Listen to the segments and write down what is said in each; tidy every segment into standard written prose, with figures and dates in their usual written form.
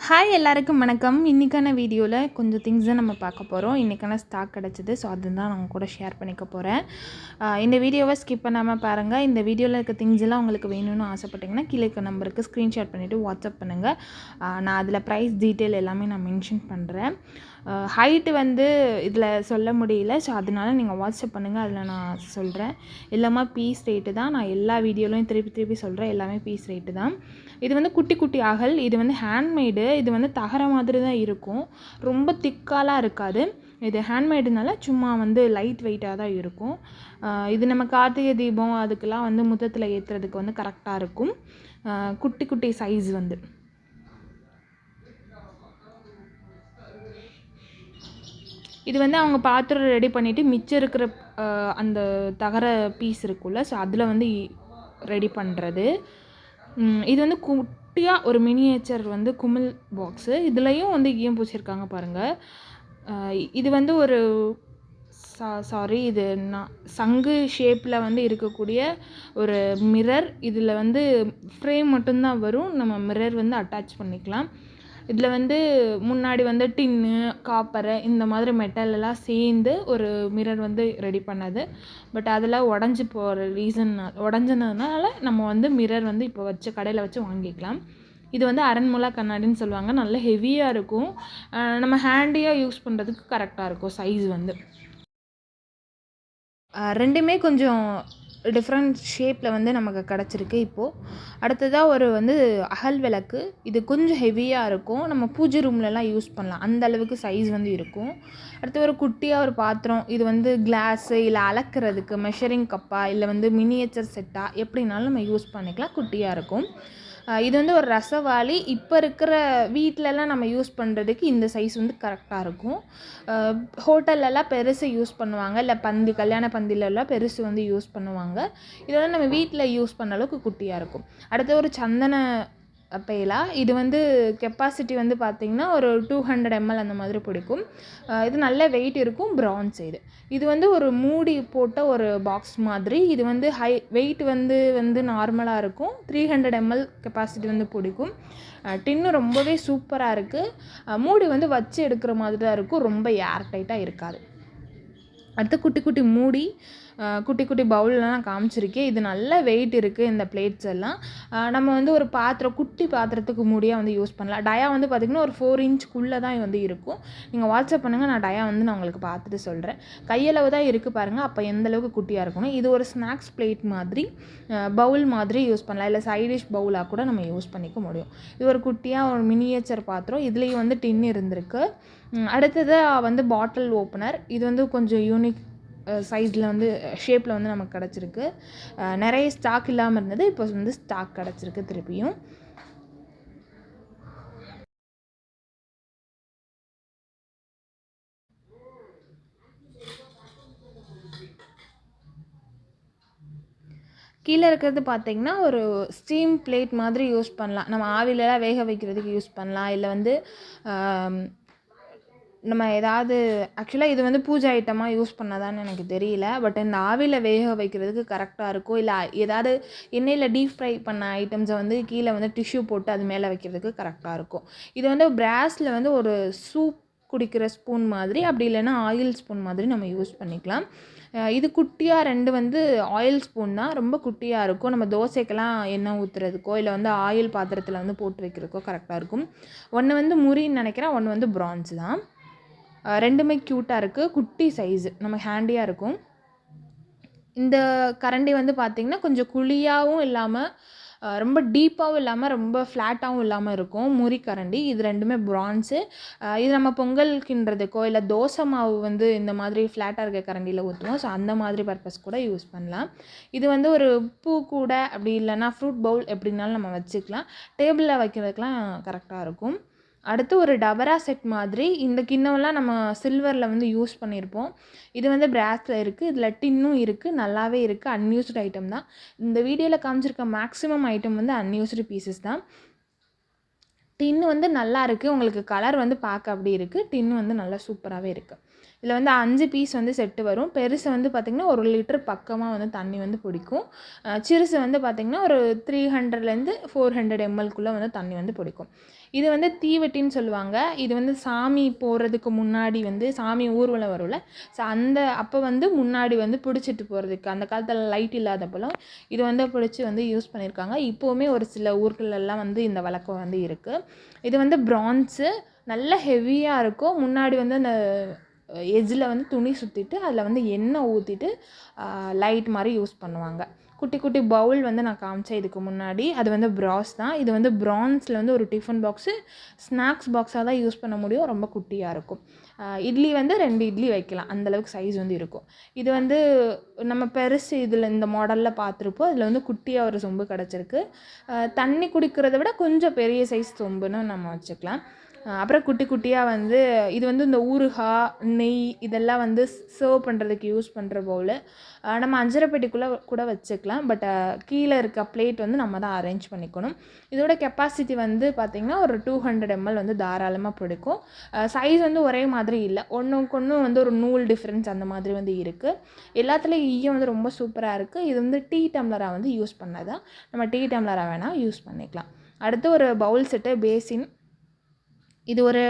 Hi எல்லாருக்கும் வணக்கம். இன்றைக்கான வீடியோவில் கொஞ்சம் திங்ஸ் தான் நம்ம பார்க்க போகிறோம். இன்றைக்கான ஸ்டாக் கிடச்சிது. ஸோ அதுதான் நான் கூட ஷேர் பண்ணிக்க போகிறேன். இந்த வீடியோவை ஸ்கிப் பண்ணாமல் பாருங்கள். இந்த வீடியோவில் இருக்க திங்ஸ் எல்லாம் உங்களுக்கு வேணும்னு ஆசைப்பட்டிங்கன்னா கீழே இருக்க நம்பருக்கு ஸ்க்ரீன்ஷாட் பண்ணிவிட்டு வாட்ஸ்அப் பண்ணுங்கள். நான் அதில் ப்ரைஸ் டீட்டெயில் எல்லாமே நான் மென்ஷன் பண்ணுறேன். ஹைட்டு வந்து இதில் சொல்ல முடியல. ஸோ அதனால நீங்கள் வாட்ஸ்அப் பண்ணுங்கள், அதில் நான் சொல்கிறேன். எல்லாமே பீஸ் ரேட்டு தான். நான் எல்லா வீடியோலையும் திருப்பி சொல்கிறேன், எல்லாமே பீஸ் ரேட்டு தான். இது வந்து குட்டி குட்டி அகல். இது வந்து ஹேண்ட்மேடு. இது வந்து தகர மாதிரி தான் இருக்கும், ரொம்ப திக்காலாம் இருக்காது. இது ஹேண்ட்மேடுனால சும்மா வந்து லைட் வெயிட்டாக தான் இருக்கும். இது நம்ம கார்த்திகை தீபம் அதுக்கெல்லாம் வந்து முத்தத்தில் ஏற்றுறதுக்கு வந்து கரெக்டாக இருக்கும். குட்டி குட்டி சைஸ் வந்து இது வந்து அவங்க பாத்திரம் ரெடி பண்ணிவிட்டு மிச்சம் இருக்கிற அந்த தகர பீஸ் இருக்குல்ல, ஸோ அதில் வந்து ரெடி பண்ணுறது. இது வந்து குட்டியாக ஒரு மினியேச்சர் வந்து குமிழ் பாக்ஸு. இதுலேயும் வந்து ஈயம் பூசியிருக்காங்க பாருங்கள். இது வந்து ஒரு சாரி இது நான் சங்கு ஷேப்பில் வந்து இருக்கக்கூடிய ஒரு மிரர். இதில் வந்து ஃப்ரேம் மட்டும்தான் வரும், நம்ம மிரர் வந்து அட்டாச் பண்ணிக்கலாம். இதில் வந்து முன்னாடி வந்து டின்னு, காப்பரு இந்த மாதிரி மெட்டலெல்லாம் சேர்ந்து ஒரு மிரர் வந்து ரெடி பண்ணது. பட் அதெல்லாம் உடஞ்சி போகிற உடஞ்சதுனால நம்ம வந்து மிரர் வந்து இப்போ கடையில் வச்சு வாங்கிக்கலாம். இது வந்து அரண்முளா கண்ணாடின்னு சொல்லுவாங்க. நல்ல ஹெவியாக இருக்கும். நம்ம ஹேண்டியாக யூஸ் பண்ணுறதுக்கு கரெக்டாக இருக்கும். சைஸ் வந்து ரெண்டுமே கொஞ்சம் டிஃப்ரெண்ட் ஷேப்பில் வந்து நமக்கு கிடச்சிருக்கு. இப்போது அடுத்ததாக ஒரு வந்து அகல் விளக்கு. இது கொஞ்சம் ஹெவியாக இருக்கும், நம்ம பூஜை ரூம்லலாம் யூஸ் பண்ணலாம், அந்த அளவுக்கு சைஸ் வந்து இருக்கும். அடுத்து ஒரு குட்டியாக ஒரு பாத்திரம். இது வந்து கிளாஸு இல்லை அளக்கிறதுக்கு மெஷரிங் கப்பா இல்லை வந்து மினியேச்சர் செட்டாக எப்படினாலும் நம்ம யூஸ் பண்ணிக்கலாம். குட்டியாக இருக்கும். இது வந்து ஒரு ரசவாளி. இப்போ இருக்கிற வீட்டிலலாம் நம்ம யூஸ் பண்ணுறதுக்கு இந்த சைஸ் வந்து கரெக்டாக இருக்கும். ஹோட்டல்லலாம் பெருசு யூஸ் பண்ணுவாங்க, இல்லை கல்யாண பந்திலெல்லாம் பெருசு வந்து யூஸ் பண்ணுவாங்க. இதெல்லாம் நம்ம வீட்டில் யூஸ் பண்ண அளவுக்கு குட்டியாக இருக்கும். அடுத்து ஒரு சந்தன பேலா. இது வந்து கெப்பாசிட்டி வந்து பார்த்திங்கன்னா ஒரு 200 ml அந்த மாதிரி பிடிக்கும். இது நல்ல வெயிட் இருக்கும், பிரான்ஸ். இது வந்து ஒரு மூடி போட்ட ஒரு பாக்ஸ் மாதிரி. இது வந்து வெயிட் வந்து நார்மலாக இருக்கும். 300 ml கெப்பாசிட்டி வந்து பிடிக்கும். டின்னு ரொம்பவே சூப்பராக இருக்குது. மூடி வந்து வச்சு எடுக்கிற மாதிரி தான் இருக்கும், ரொம்ப ஏர் டைட்டாக இருக்காது. அடுத்து குட்டி குட்டி மூடி, குட்டி குட்டி பவுல்லாம் நான் காமிச்சிருக்கேன். இது நல்ல வெயிட் இருக்குது. இந்த பிளேட்ஸ் எல்லாம் நம்ம வந்து ஒரு குட்டி பாத்திரத்துக்கு மூடியாக வந்து யூஸ் பண்ணலாம். டயா வந்து பார்த்திங்கன்னா ஒரு 4 inchக்குள்ளே தான் வந்து இருக்கும். நீங்கள் வாட்ஸ்அப் பண்ணுங்கள், நான் டயா வந்து நான் உங்களுக்கு பார்த்துட்டு சொல்கிறேன். கையளவு தான் இருக்குது பாருங்கள், அப்போ எந்தளவுக்கு குட்டியாக இருக்கணும். இது ஒரு ஸ்நாக்ஸ் பிளேட் மாதிரி, பவுல் மாதிரி யூஸ் பண்ணலாம், இல்லை சைடிஷ் பவுலாக கூட நம்ம யூஸ் பண்ணிக்க முடியும். இது ஒரு குட்டியாக ஒரு மினியேச்சர் பாத்திரம். இதுலேயும் வந்து டின்னு இருந்திருக்கு. அடுத்தது வந்து பாட்டில் ஓப்பனர். இது வந்து கொஞ்சம் யூனிக் சைஸில் வந்து ஷேப்பில் வந்து நமக்கு கிடச்சிருக்கு. நிறைய ஸ்டாக் இல்லாமல் இருந்தது, இப்போ வந்து ஸ்டாக் கிடச்சிருக்கு திருப்பியும். கீழே இருக்கிறது பார்த்திங்கன்னா ஒரு ஸ்டீம் பிளேட் மாதிரி யூஸ் பண்ணலாம். நம்ம ஆவிலெலாம் வேக வைக்கிறதுக்கு யூஸ் பண்ணலாம், இல்லை வந்து நம்ம ஏதாவது ஆக்சுவலாக இது வந்து பூஜை ஐட்டமாக யூஸ் பண்ணதான்னு எனக்கு தெரியல. பட் இந்த ஆவியில் வேக வைக்கிறதுக்கு கரெக்டாக இருக்கும். இல்லை ஏதாவது எண்ணெயில் டீப் ஃப்ரை பண்ண ஐட்டம்ஸை வந்து கீழே வந்து டிஷ்யூ போட்டு அது மேலே வைக்கிறதுக்கு கரெக்டாக இருக்கும். இது வந்து பிராஸில் வந்து ஒரு சூப் குடிக்கிற ஸ்பூன் மாதிரி, அப்படி இல்லைன்னா ஆயில் ஸ்பூன் மாதிரி நம்ம யூஸ் பண்ணிக்கலாம். இது குட்டியாக 2 வந்து ஆயில் ஸ்பூன் தான், ரொம்ப குட்டியாக இருக்கும். நம்ம தோசைக்கெல்லாம் எண்ணெய் ஊற்றுறதுக்கோ இல்லை வந்து ஆயில் பாத்திரத்தில் வந்து போட்டு வைக்கிறதுக்கோ கரெக்டாக இருக்கும். ஒன்று வந்து முறின்னு நினைக்கிறேன், ஒன்று வந்து பிரான்ஸ் தான். ரெண்டுமே க்யூட்டாக இருக்குது, குட்டி சைஸு, நம்ம ஹேண்டியாக இருக்கும். இந்த கரண்டி வந்து பார்த்திங்கன்னா கொஞ்சம் குழியாகவும் இல்லாமல் ரொம்ப டீப்பாகவும் இல்லாமல் ரொம்ப ஃப்ளாட்டாகவும் இல்லாமல் இருக்கும், முறி கரண்டி. இது ரெண்டுமே பிரான்ஸு. இது நம்ம பொங்கல் கிண்டுறதுக்கோ இல்லை தோசை மாவு வந்து இந்த மாதிரி ஃப்ளாட்டாக இருக்க கரண்டியில் ஊற்றுவோம், ஸோ அந்த மாதிரி பர்பஸ் கூட யூஸ் பண்ணலாம். இது வந்து ஒரு பூ கூட அப்படி இல்லைன்னா ஃப்ரூட் பவுல் எப்படின்னாலும் நம்ம வச்சுக்கலாம். டேபிளில் வைக்கிறதுக்கெலாம் கரெக்டாக இருக்கும். அடுத்து ஒரு டபரா செட் மாதிரி. இந்த கிண்ணம்லாம் நம்ம சில்வரில் வந்து யூஸ் பண்ணியிருப்போம். இது வந்து பிராஸில் இருக்குது. இதில் டின்னும் இருக்குது, நல்லாவே இருக்குது. அன்யூஸ்டு ஐட்டம் தான். இந்த வீடியோவில் காமிச்சிருக்க மேக்ஸிமம் ஐட்டம் வந்து அன்யூஸ்டு பீசஸ் தான். டின்னு வந்து நல்லா இருக்குது. உங்களுக்கு கலர் வந்து பார்க்க அப்படி இருக்குது. டின்னு வந்து நல்லா சூப்பராகவே இருக்குது. இதில் வந்து 5 பீஸ் வந்து செட்டு வரும். பெருசு வந்து பார்த்திங்கன்னா 1 லிட்டர் பக்கமாக வந்து தண்ணி வந்து பிடிக்கும். சிறுசு வந்து பார்த்திங்கன்னா ஒரு 300லேருந்து 400 mlக்குள்ளே வந்து தண்ணி வந்து பிடிக்கும். இது வந்து தீவெட்டின்னு சொல்லுவாங்க. இது வந்து சாமி போகிறதுக்கு முன்னாடி வந்து சாமி ஊர்வலம் வரும்ல, ஸோ அப்போ வந்து முன்னாடி வந்து பிடிச்சிட்டு போகிறதுக்கு அந்த காலத்தில் லைட் இல்லாதப்போலாம் இது வந்து பிடிச்சி வந்து யூஸ் பண்ணியிருக்காங்க. இப்போவுமே ஒரு சில ஊர்களெல்லாம் வந்து இந்த வழக்கம் வந்து இருக்குது. இது வந்து பிரான்ஸு, நல்ல ஹெவியாக இருக்கும். முன்னாடி வந்து அந்த எஜ்ஜில் வந்து துணி சுற்றிட்டு அதில் வந்து எண்ணெய் ஊற்றிட்டு லைட் மாதிரி யூஸ் பண்ணுவாங்க. குட்டி குட்டி பவுல் வந்து நான் காமிச்சேன் இதுக்கு முன்னாடி, அது வந்து பிராஸ் தான். இது வந்து பிரான்ஸில் வந்து ஒரு டிஃபன் பாக்ஸு, ஸ்நாக்ஸ் பாக்ஸாக தான் யூஸ் பண்ண முடியும். ரொம்ப குட்டியாக இருக்கும். இட்லி வந்து 2 இட்லி வைக்கலாம், அந்தளவுக்கு சைஸ் வந்து இருக்கும். இது வந்து நம்ம பெருசு இதில் இந்த மாடலில் பார்த்துருப்போம். அதில் வந்து குட்டியாக ஒரு சொம்பு கிடச்சிருக்கு. தண்ணி குடிக்கிறத விட கொஞ்சம் பெரிய சைஸ் சொம்புன்னு நம்ம வச்சுக்கலாம். அப்புறம் குட்டி குட்டியாக வந்து இது வந்து இந்த ஊறுகாய், நெய் இதெல்லாம் வந்து சர்வ் பண்ணுறதுக்கு யூஸ் பண்ணுற பவுலு. நம்ம அஞ்சரை பெட்டிக்குள்ளே கூட வச்சுக்கலாம். பட் கீழே இருக்க பிளேட் வந்து நம்ம தான் அரேஞ்ச் பண்ணிக்கணும். இதோட கெப்பாசிட்டி வந்து பார்த்திங்கன்னா ஒரு 200 ml வந்து தாராளமாக பிடிக்கும். சைஸ் வந்து ஒரே மாதிரி இல்லை, ஒன்றுக்கு ஒன்று வந்து ஒரு நூல் டிஃப்ரென்ஸ் அந்த மாதிரி வந்து இருக்குது. எல்லாத்துலேயும் ஈயம் வந்து ரொம்ப சூப்பராக இருக்குது. இது வந்து டீ டம்ளராக வந்து யூஸ் பண்ணதான், நம்ம டீ டம்ளராக வேணால் யூஸ் பண்ணிக்கலாம். அடுத்து ஒரு பவுல் செட்டு, பேசின். இது ஒரு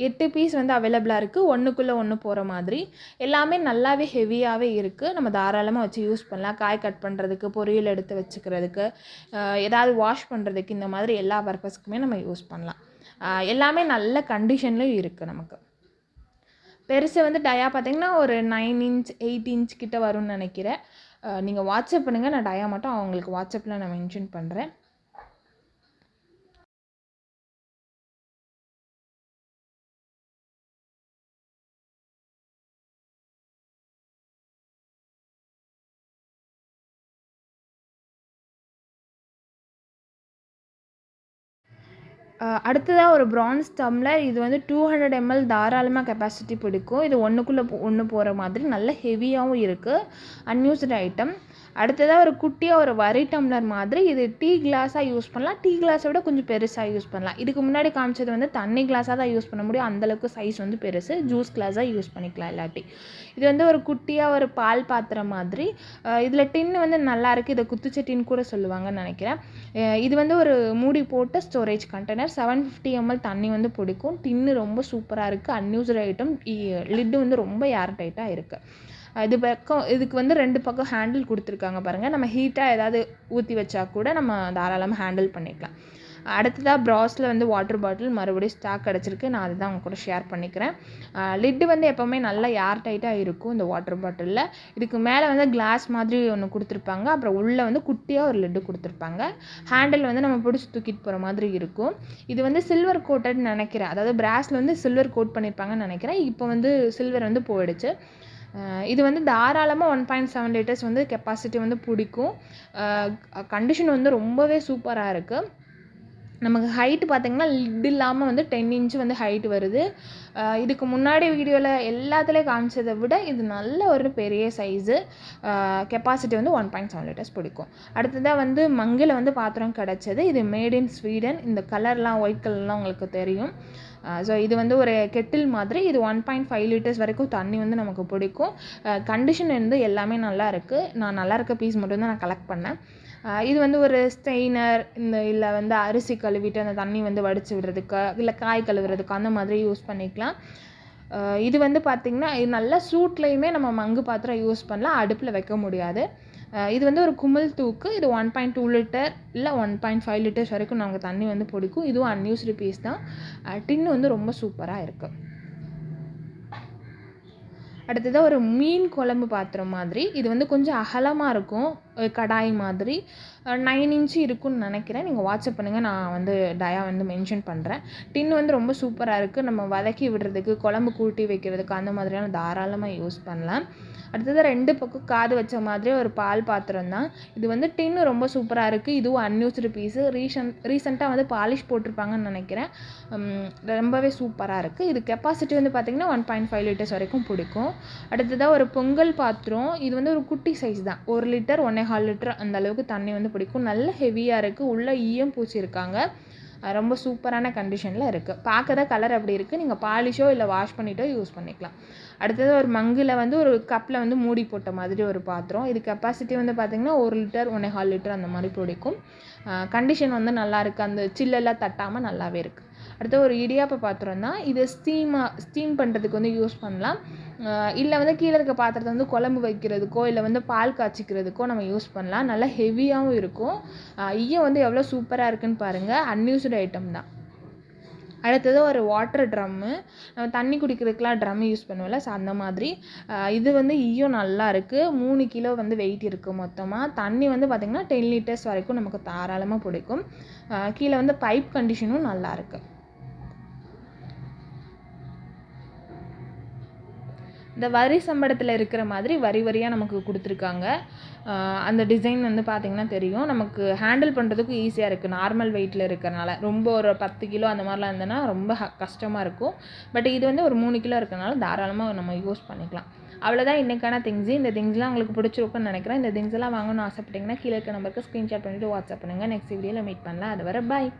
8 பீஸ் வந்து அவைலபிளாக இருக்குது, ஒன்றுக்குள்ளே ஒன்று போகிற மாதிரி. எல்லாமே நல்லாவே ஹெவியாகவே இருக்குது. நம்ம தாராளமாக வச்சு யூஸ் பண்ணலாம். காய் கட் பண்ணுறதுக்கு, பொரியல் எடுத்து வச்சுக்கிறதுக்கு, ஏதாவது வாஷ் பண்ணுறதுக்கு, இந்த மாதிரி எல்லா பர்பஸ்க்குமே நம்ம யூஸ் பண்ணலாம். எல்லாமே நல்ல கண்டிஷன்லையும் இருக்குது. நமக்கு பெருசு வந்து டயா பார்த்திங்கன்னா ஒரு 9 inch 8 inch கிட்ட வரும்னு நினைக்கிறேன். நீங்கள் வாட்ஸ்அப் பண்ணுங்கள், நான் டயா மட்டும் அவங்களுக்கு வாட்ஸ்அப்பில் நான் மென்ஷன் பண்ணுறேன். அடுத்ததாக ஒரு பிரான்ஸ் டம்ளர். இது வந்து 200 ml தாராளமாக கெப்பாசிட்டி பிடிக்கும். இது ஒன்றுக்குள்ளே ஒன்று போகிற மாதிரி நல்ல ஹெவியாகவும் இருக்குது. Unused item. அடுத்ததாக ஒரு குட்டியாக ஒரு வரி டம்ளர் மாதிரி. இது டீ கிளாஸாக யூஸ் பண்ணலாம். டீ கிளாஸை விட கொஞ்சம் பெருசாக யூஸ் பண்ணலாம். இதுக்கு முன்னாடி காமிச்சது வந்து தண்ணி கிளாஸாக தான் யூஸ் பண்ண முடியும், அந்தளவுக்கு சைஸ் வந்து பெருசு. ஜூஸ் கிளாஸாக யூஸ் பண்ணிக்கலாம் இல்லாட்டி. இது வந்து ஒரு குட்டியாக ஒரு பால் பாத்திரம் மாதிரி. இதில் டின்னு வந்து நல்லாயிருக்கு. இதை குத்துச்சட்டின்னு கூட சொல்லுவாங்கன்னு நினைக்கிறேன். இது வந்து ஒரு மூடி போட்ட ஸ்டோரேஜ் கண்டெய்னர். 750 ml தண்ணி வந்து பிடிக்கும். டின்னு ரொம்ப சூப்பராக இருக்குது. Unused item. லிட்டு வந்து ரொம்ப ஏர் டைட்டாக இருக்குது. இதுக்கு வந்து 2 பக்கம் ஹேண்டில் கொடுத்துருக்காங்க பாருங்கள். நம்ம ஹீட்டாக ஏதாவது ஊற்றி வச்சா கூட நம்ம தாராளமாக ஹேண்டில் பண்ணிக்கலாம். அடுத்ததாக ப்ராஸில் வந்து வாட்டர் பாட்டில் மறுபடியும் ஸ்டாக் கிடச்சிருக்கு. நான் அதுதான் அவங்க கூட ஷேர் பண்ணிக்கிறேன். லிட்டு வந்து எப்போவுமே நல்லா ஏர் டைட்டாக இருக்கும் இந்த வாட்டர் பாட்டிலில். இதுக்கு மேலே வந்து கிளாஸ் மாதிரி ஒன்று கொடுத்துருப்பாங்க. அப்புறம் உள்ளே வந்து குட்டியாக ஒரு லிட்டு கொடுத்துருப்பாங்க. ஹேண்டில் வந்து நம்ம பிடிச்சி தூக்கிட்டு போகிற மாதிரி இருக்கும். இது வந்து சில்வர் கோட்டட்னு நினைக்கிறேன். அதாவது பிராஸில் வந்து சில்வர் கோட் பண்ணியிருப்பாங்கன்னு நினைக்கிறேன். இப்போ வந்து சில்வர் வந்து போயிடுச்சு. இது வந்து தாராளமாக 1.7 liters வந்து கெப்பாசிட்டி வந்து பிடிக்கும். கண்டிஷன் வந்து ரொம்பவே சூப்பராக இருக்குது. நமக்கு ஹைட்டு பார்த்திங்கன்னா லிட் இல்லாமல் வந்து 10 inch வந்து ஹைட்டு வருது. இதுக்கு முன்னாடி வீடியோவில் எல்லாத்துலேயும் காமிச்சதை விட இது நல்ல ஒரு பெரிய சைஸு. கெப்பாசிட்டி வந்து 1.7 liters பிடிக்கும். அடுத்ததாக வந்து மங்கில் வந்து பாத்திரம் கிடச்சது. இது மேட் இன் ஸ்வீடன். இந்த கலர்லாம் ஒயிட் கலர்லாம் உங்களுக்கு தெரியும். ஸோ இது வந்து ஒரு கெட்டில் மாதிரி. இது 1.5 liters வரைக்கும் தண்ணி வந்து நமக்கு பிடிக்கும். கண்டிஷன் வந்து எல்லாமே நல்லா இருக்குது. நான் நல்லா இருக்க பீஸ் மட்டும்தான் நான் கலெக்ட் பண்ணேன். இது வந்து ஒரு ஸ்டெய்னர், இல்லை வந்து அரிசி கழுவிட்டு அந்த தண்ணி வந்து வடித்து விடுறதுக்கு, இல்லை காய் கழுவுறதுக்கு அந்த மாதிரி யூஸ் பண்ணிக்கலாம். இது வந்து பார்த்திங்கன்னா இது நல்ல சூட்லேயுமே நம்ம மங்கு பாத்திரம் யூஸ் பண்ணலாம், அடுப்பில் வைக்க முடியாது. இது வந்து ஒரு குமிழ் தூக்கு. இது 1.2 liter இல்லை 1.5 liters வரைக்கும் நமக்கு தண்ணி வந்து பிடிக்கும். இதுவும் அன்யூஸ்டு பீஸ் தான். டின்னு வந்து ரொம்ப சூப்பராக இருக்குது. அடுத்ததாக ஒரு மீன் குழம்பு பாத்திரம் மாதிரி. இது வந்து கொஞ்சம் அகலமாக இருக்கும், கடாய் மாதிரி. 9 inch இருக்குன்னு நினைக்கிறேன். நீங்கள் வாட்ஸ்அப் பண்ணுங்கள், நான் வந்து டயா வந்து மென்ஷன் பண்ணுறேன். டின்னு வந்து ரொம்ப சூப்பராக இருக்குது. நம்ம வதக்கி விடுறதுக்கு, குழம்பு கூட்டி வைக்கிறதுக்கு அந்த மாதிரியான தாராளமாக யூஸ் பண்ணலாம். அடுத்தது 2 பக்கம் காது வச்ச மாதிரி ஒரு பால் பாத்திரம் தான். இது வந்து டின்னு ரொம்ப சூப்பராக இருக்குது. இதுவும் அன்யூஸ்டு பீஸு. ரீசெண்டாக வந்து பாலிஷ் போட்டிருப்பாங்கன்னு நினைக்கிறேன். ரொம்பவே சூப்பராக இருக்குது. இது கெப்பாசிட்டி வந்து பார்த்திங்கன்னா 1.5 liters வரைக்கும் பிடிக்கும். அடுத்ததாக ஒரு பொங்கல் பாத்திரம். இது வந்து ஒரு குட்டி சைஸ் தான். 1 liter 1.25 liter அந்த அளவுக்கு தண்ணி வந்து பிடிக்கும். நல்ல ஹெவியாக இருக்குது. உள்ளே ஈயம் பூச்சிருக்காங்க. ரொம்ப சூப்பரான கண்டிஷனில் இருக்குது. பார்க்க தான் கலர் அப்படி இருக்குது. நீங்கள் பாலிஷோ இல்லை வாஷ் பண்ணிட்டோ யூஸ் பண்ணிக்கலாம். அடுத்தது ஒரு மங்கில் வந்து ஒரு கப்பில் வந்து மூடி போட்ட மாதிரி ஒரு பாத்திரம். இது கெப்பாசிட்டி வந்து பார்த்திங்கன்னா 1 லிட்டர் 1.25 லிட்டர் அந்த மாதிரி பிடிக்கும். கண்டிஷன் வந்து நல்லா இருக்குது, அந்த சில்லெல்லாம் தட்டாமல் நல்லாவே இருக்குது. அடுத்து ஒரு இடியாப்ப பாத்திரம் தான் இது. ஸ்டீம் பண்ணுறதுக்கு வந்து யூஸ் பண்ணலாம். இல்லை வந்து கீழே இருக்க பாத்திரத்தை வந்து குழம்பு வைக்கிறதுக்கோ இல்லை வந்து பால் காய்ச்சிக்கிறதுக்கோ நம்ம யூஸ் பண்ணலாம். நல்லா ஹெவியாகவும் இருக்கும். ஈயம் வந்து எவ்வளோ சூப்பராக இருக்குன்னு பாருங்கள். அன்யூஸ்டு ஐட்டம் தான். அடுத்தது ஒரு வாட்டர் ட்ரம்மு. நம்ம தண்ணி குடிக்கிறதுக்கெலாம் ட்ரம் யூஸ் பண்ணுவோம்ல, ஸோ அந்த மாதிரி. இது வந்து ஈயம் நல்லா இருக்குது. 3 கிலோ வந்து வெயிட் இருக்குது மொத்தமாக. தண்ணி வந்து பார்த்திங்கன்னா 10 லிட்டர்ஸ் வரைக்கும் நமக்கு தாராளமாக பிடிக்கும். கீழே வந்து பைப் கண்டிஷனும் நல்லா இருக்குது. இந்த வரி சம்பளத்தில் இருக்கிற மாதிரி வரி வரியாக நமக்கு கொடுத்துருக்காங்க. அந்த டிசைன் வந்து பார்த்திங்கன்னா தெரியும். நமக்கு ஹேண்டில் பண்ணுறதுக்கு ஈஸியாக இருக்குது நார்மல் வெயிட்டில் இருக்கிறனால. ரொம்ப ஒரு 10 கிலோ அந்த மாதிரிலாம் இருந்ததுன்னா ரொம்ப கஷ்டமாக இருக்கும். பட் இது வந்து ஒரு 3 கிலோ இருக்கிறனால தாராளமாக நம்ம யூஸ் பண்ணிக்கலாம். அவ்வளோதான் இன்றைக்கான திங்ஸு. இந்த திங்ஸ்லாம் உங்களுக்கு பிடிச்சிருக்குன்னு நினைக்கிறேன். இந்த திங்ஸ் எல்லாம் வாங்கணும்னு ஆசைப்பட்டீங்கன்னா கீழே இருக்க நம்பருக்கு ஸ்க்ரீன்ஷாட் பண்ணிவிட்டு வாட்ஸ்அப் பண்ணுங்கள். நெக்ஸ்ட் வீடியோவில் மீட் பண்ணலாம். அது வரை பாய்.